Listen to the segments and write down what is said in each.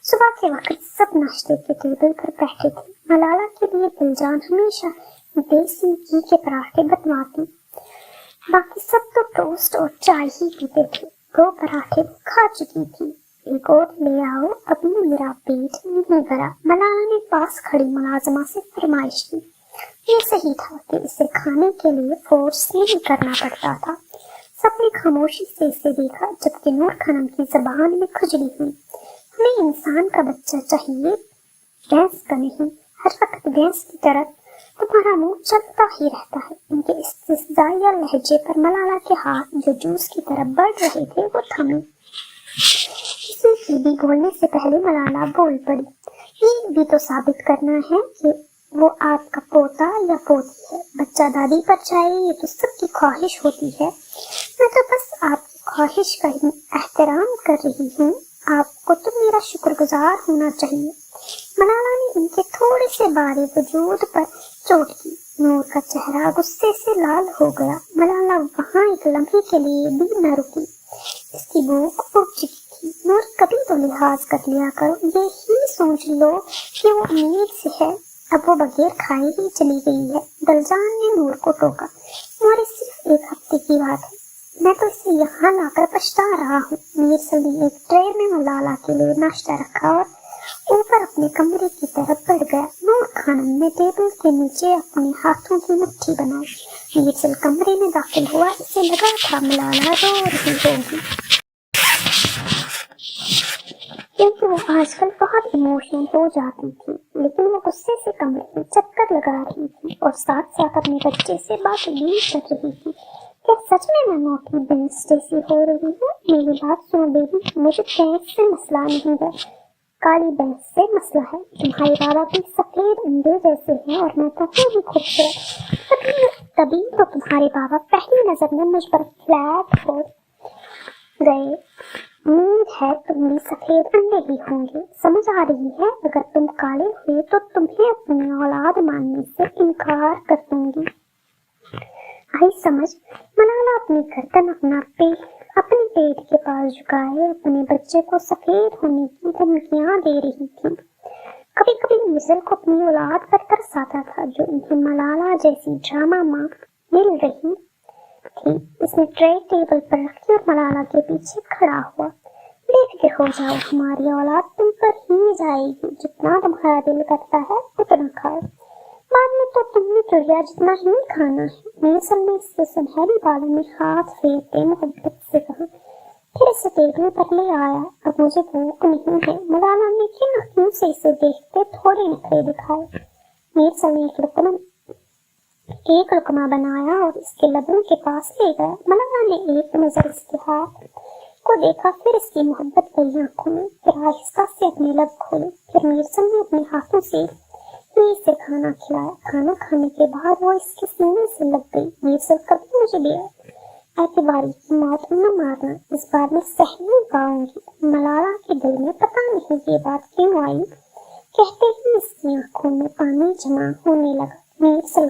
सुबह के वक्त सब नाश्ते के टेबल पर बैठे थे। मलाला के लिए दिलजान हमेशा देसी घी के पराठे बनवाती, बाकी सब तो टोस्ट और चाय ही पीते थे। 2 पराठे खा चुकी थी। एक और ले आओ, अभी मेरा पेट नहीं भरा, मलाला ने पास खड़ी मुलाजमा से फरमाइश की। ये सही था कि इसे खाने के लिए फोर्स नहीं करना पड़ता था। सबने खामोशी से इसे देखा, जबकि नूर खनम की जबान में खुजली हुई। हमें इंसान का बच्चा चाहिए, भैंस का नहीं। हर वक्त भैंस की तरह तुम्हारा मुंह चलता ही रहता है। उनके इस्तिज़ाइया लहजे पर मलाला के हाथ जो जूस की तरफ बढ़ रहे थे वो थमे। किसी की भी बोलने से पहले मलाला बोल पड़ी। ये भी तो साबित करना है कि वो आपका पोता या पोती है। बच्चा दादी पर जाए ये तो सबकी ख्वाहिश होती है। मैं तो बस आपकी ख्वाहिश का ही एहतराम कर रही हूँ। आपको तो मेरा शुक्रगुजार होना चाहिए। मलाला ने उनके थोड़े से बारे वजूद पर चोट की। नूर का चेहरा गुस्से से लाल हो गया। मलाला वहाँ एक लम्हे के लिए भी न रुकी। इसकी भूख उठ चुकी थी। नूर कभी तो लिहाज कर लिया करो, ये ही सोच लो कि वो उम्मीद से है, अब वो बगैर खाए ही चली गई है। दिलजान ने नूर को टोका। नूर सिर्फ 1 हफ्ते की बात है, मैं तो इसे यहाँ लाकर पछता रहा हूँ। मीरसल ने एक ट्रे में मलाला के लिए नाश्ता रखा और ऊपर अपने कमरे की तरफ बढ़ गया। नूर खानम ने टेबल के नीचे अपने हाथों की मुट्ठी बनाई। मीरसल कमरे में दाखिल हुआ। इसे लगा था मलाला रो रही होगी, क्योंकि वो आजकल बहुत इमोशनल हो जाती थी। लेकिन वो गुस्से से कमरे में चक्कर लगा रही थी और साथ साथ अपने बच्चे से बातें भी कर रही थी। क्या सच में मैं नोटी बेंस जैसी हो रही हूँ? मेरी बात सुनो बेबी, मुझे बेंस से मसला नहीं है, काली बेंस से मसला है। तुम्हारे बाबा भी सफेद अंडे जैसे हैं और मैं तो हूँ ही खूबसूरत। तभी तो तुम्हारे बाबा पहली नजर में मुझ पर फ्लैट हो गए। उम्मीद है तुम भी सफेद अंडे ही होंगे। समझ आ रही है, अगर तुम काले हुए तो तुम्हें अपनी औलाद मानने से इनकार कर दूंगी। आई समझ। मलाला अपनी गर्दन अपने पेट के पास झुकाए अपने बच्चे को सफेद होने की धमकियां दे रही थी। कभी कभी मीरसल को अपनी औलाद पर तरस आता था, जो इन्हें मलाला जैसी ड्रामा माँ मिल रही थी। इसने ट्रे टेबल पर रखी और मलाला के पीछे खड़ा हुआ। देखते हो जाओ, हमारी औलाद तुम पर ही जाएगी। जितना तुम्हारा दिल करता है उतना खाओ, बाद में तो तुमने चिड़िया जितना ही खाना है। मीरसल ने इसके सुनहरी बालों में हाथ फेरते मोहब्बत से कहा। फिर इसे टेबल पर ले आया। अब मुझे भूख नहीं है। मलाला ने किन आंखों से इसे देखते थोड़े नखरे दिखाए। मीरसल ने एक लुकमा बनाया और इसके लबों के पास ले गया। मलाला ने एक नजर इसके हाथ को देखा, फिर इसकी मोहब्बत भरी आंखों में, फिर आहिस्ता से अपने लब खोले। फिर मीरसल ने अपने हाथों से इसे खाना खिलाया। खाना खाने के बाद वो इसके सीने से लग गई। मीरसल कभी मुझे भी एतबारी की मौत न मारना, इस बार मैं सह नहीं पाऊंगी। मलाला के दिल में पता नहीं ये बात क्यों आई। कहते ही इसकी आंखों में पानी जमा होने लगा। मीरसल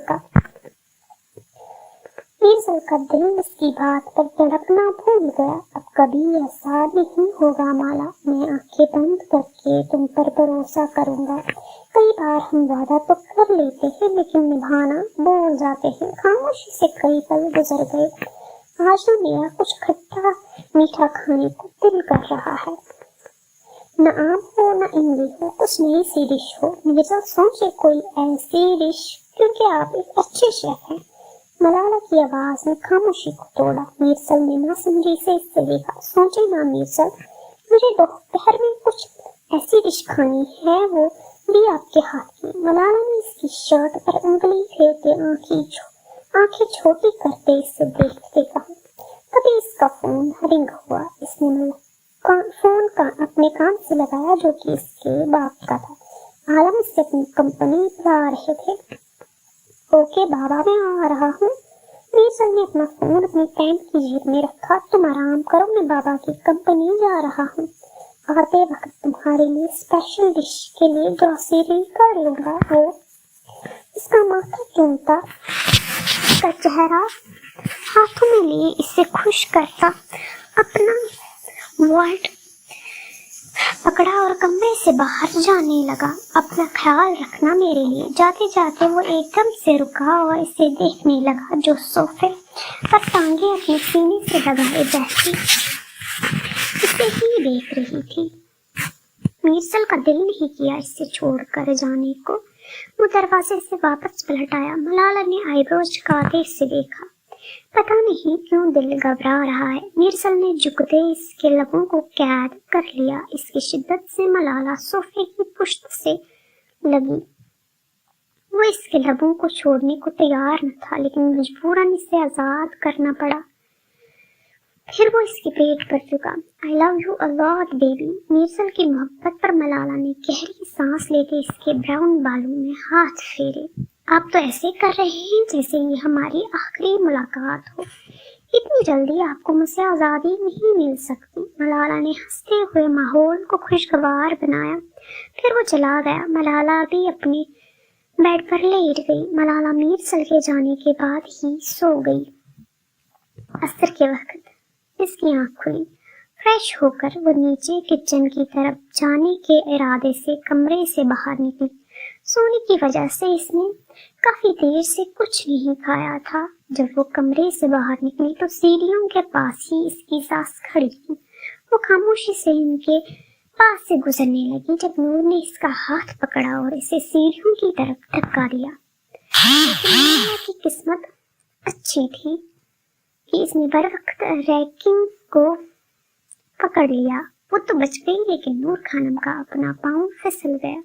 का दिल इसकी बात पर धड़कना भूल गया। अब कभी ऐसा नहीं होगा माला, मैं आंखें बंद करके तुम पर भरोसा करूंगा। कई बार हम वादा तो कर लेते हैं लेकिन निभाना भूल जाते हैं। खामोशी से कई पल गुजर गए। आज न मेरा कुछ खट्टा मीठा खाने को दिल कर रहा है। न आम हो न इमली हो, कुछ नई सी डिश हो। मीरसल सोचे कोई ऐसी डिश, क्योंकि आप एक अच्छे शेफ हैं। मलाला की आवाज ने खामोशी को तोड़ा। मीरसल ने नासमझी से इससे देखा। सोचे ना मीरसल, मुझे दोपहर में कुछ ऐसी डिश खानी है, वो भी आपके हाथ की। मलाला ने इसकी शर्ट पर उंगली फेरते आंखें छोटी करते इससे देखते कहा। तभी इसका फोन रिंग हुआ। इसने फोन अपने कान से लगाया, जो कि इसके बाप का था। आलम इससे अपनी कंपनी बुला रहे थे। ओके बाबा, मैं आ रहा हूँ। मीरसल ने अपना फोन अपनी पैंट की जेब में रखा। तुम आराम करो, मैं बाबा की कंपनी जा रहा हूँ। आते वक्त तुम्हारे लिए स्पेशल डिश के लिए ग्रोसरी कर लूंगा। वो इसका माथा चूमता, इसका चेहरा हाथों में लिए इसे खुश करता, अपना वर्ल्ड पकड़ा और कमरे से बाहर जाने लगा। अपना ख्याल रखना मेरे लिए। जाते जाते वो एकदम से रुका और इसे देखने लगा जो सोफे पर टांगे अपने सीने से लगाए बैठी इसे ही देख रही थी। मीरसल का दिल नहीं किया इसे छोड़कर जाने को। वो दरवाजे से वापस पलट आया। मलाला ने आईब्रोज झुकाते इसे देखा। पता नहीं क्यों दिल घबरा रहा है। मीरसल ने झुकते इसके लबों को कैद कर लिया। इसकी शिद्दत से मलाला सोफे की पुश्त से लगी। वो इसके लबों को छोड़ने को तैयार न था, लेकिन मजबूरन इसे आजाद करना पड़ा। फिर वो इसके पेट पर झुका। I love you a lot baby. मीरसल की मोहब्बत पर मलाला ने गहरी सांस लेते इसके ब्राउन बालों में हाथ फेरे। आप तो ऐसे कर रहे हैं जैसे ये हमारी आखिरी मुलाकात हो। इतनी जल्दी आपको मुझसे आज़ादी नहीं मिल सकती। मलाला ने हंसते हुए माहौल को खुशगवार बनाया। फिर वो चला गया। मलाला भी अपने बेड पर लेट गई। मलाला मीरसल के जाने के बाद ही सो गई। असर के वक्त इसकी आंख खुली। फ्रेश होकर वो नीचे किचन की तरफ जाने के इरादे से कमरे से बाहर निकली। सोने की वजह से इसने काफी देर से कुछ नहीं खाया था। जब वो कमरे से बाहर निकली तो सीढ़ियों के पास ही इसकी सास खड़ी थी। वो खामोशी से इनके पास से गुजरने लगी जब नूर ने इसका हाथ पकड़ा और इसे सीढ़ियों की तरफ धक्का दिया। लेकिन की किस्मत अच्छी थी कि इसने बर वक्त रैकिंग को पकड़ लिया। वो तो बच गई, लेकिन नूर खानम का अपना पाँव फिसल गया।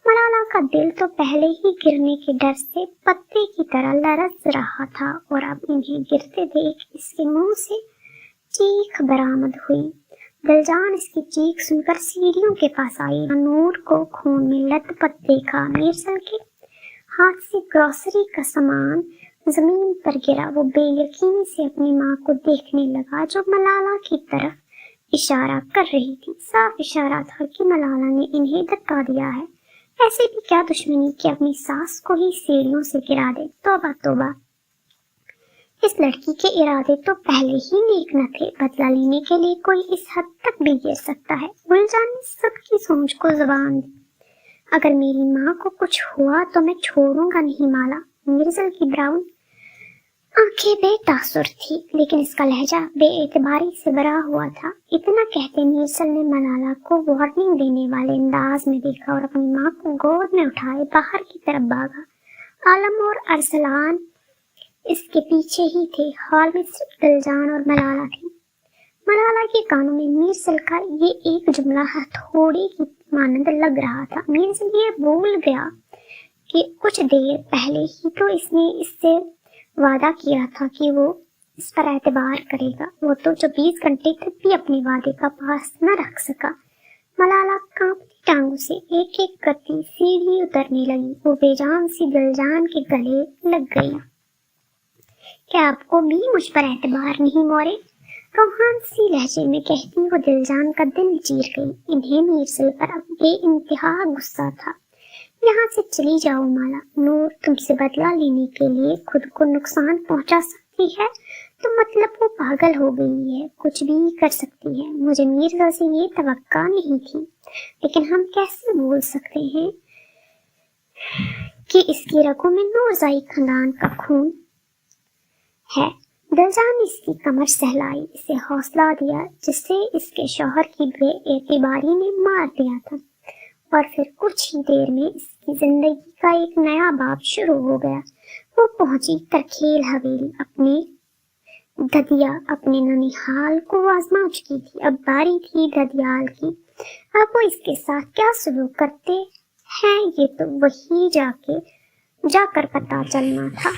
मलाला का दिल तो पहले ही गिरने के डर से पत्ते की तरह लरस रहा था और अब इन्हें गिरते देख इसके मुंह से चीख बरामद हुई। दिलजान इसकी चीख सुनकर सीढ़ियों के पास आई। नूर को खून में लथपथ देखा। मीरसल के हाथ से ग्रोसरी का सामान जमीन पर गिरा। वो बेयकीनी से अपनी माँ को देखने लगा जो मलाला की तरफ इशारा कर रही थी। साफ इशारा था कि मलाला ने इन्हें धक्का दिया है। ऐसे भी क्या दुश्मनी कि अपनी सास को ही सीढ़ियों से गिरा दे। तौबा तौबा, इस लड़की के इरादे तो पहले ही नेक न थे। बदला लेने के लिए कोई इस हद तक भी गिर सकता है। गुलजान ने सबकी सोच को जुबान दी। अगर मेरी माँ को कुछ हुआ तो मैं छोड़ूंगा नहीं माला। मीरसल की ब्राउन आंखें बेतासुर थी, लेकिन इसका लहजा बेएतबारी से भरा हुआ था। इतना कहते मीरसल ने मलाला को वार्निंग देने वाले अंदाज में देखा और अपनी माँ को गोद में उठाए बाहर की तरफ भागा। आलम और अरसलान इसके पीछे ही थे। हॉल में सिर्फ दिलजान और मलाला थी। मलाला के कानों में मीरसल का ये एक जुमला हथौड़े की मानंद लग रहा था। मीरसल ये भूल गया कि कुछ देर पहले ही तो इसने इससे वादा किया था कि वो इस पर एतबार करेगा। वो तो 24 घंटे तक भी अपने वादे का पास न रख सका। मलाला कांपती टांगों से एक एक करती सीढ़ी उतरने लगी। वो बेजान सी दिलजान के गले लग गई। क्या आपको भी मुझ पर एतबार नहीं मोरे? रोहान सी लहजे में कहती वो दिलजान का दिल चीर गई। इन्हें मीरसल पर अब बेइंतहा गुस्सा था। यहाँ से चली जाओ माला। नूर तुमसे बदला लेने के लिए खुद को नुकसान पहुंचा सकती है तो मतलब वो पागल हो गई है, कुछ भी कर सकती है। मुझे मीरजा से ये तवक्का नहीं थी, लेकिन हम कैसे भूल सकते हैं कि इसकी रगों में नूरजाई खानदान का खून है। दिलजान ने इसकी कमर सहलाई, इसे हौसला दिया जिसे इसके शौहर की बेएतबारी ने मार दिया था। और फिर कुछ ही देर में इसकी जिंदगी का एक नया बाब शुरू हो गया। वो पहुंची तरखेल हवेली। अपने ननिहाल को आजमा चुकी थी। अब बारी थी ददियाल की। अब वो इसके साथ क्या सलूक करते हैं ये तो वही जाकर पता चलना था।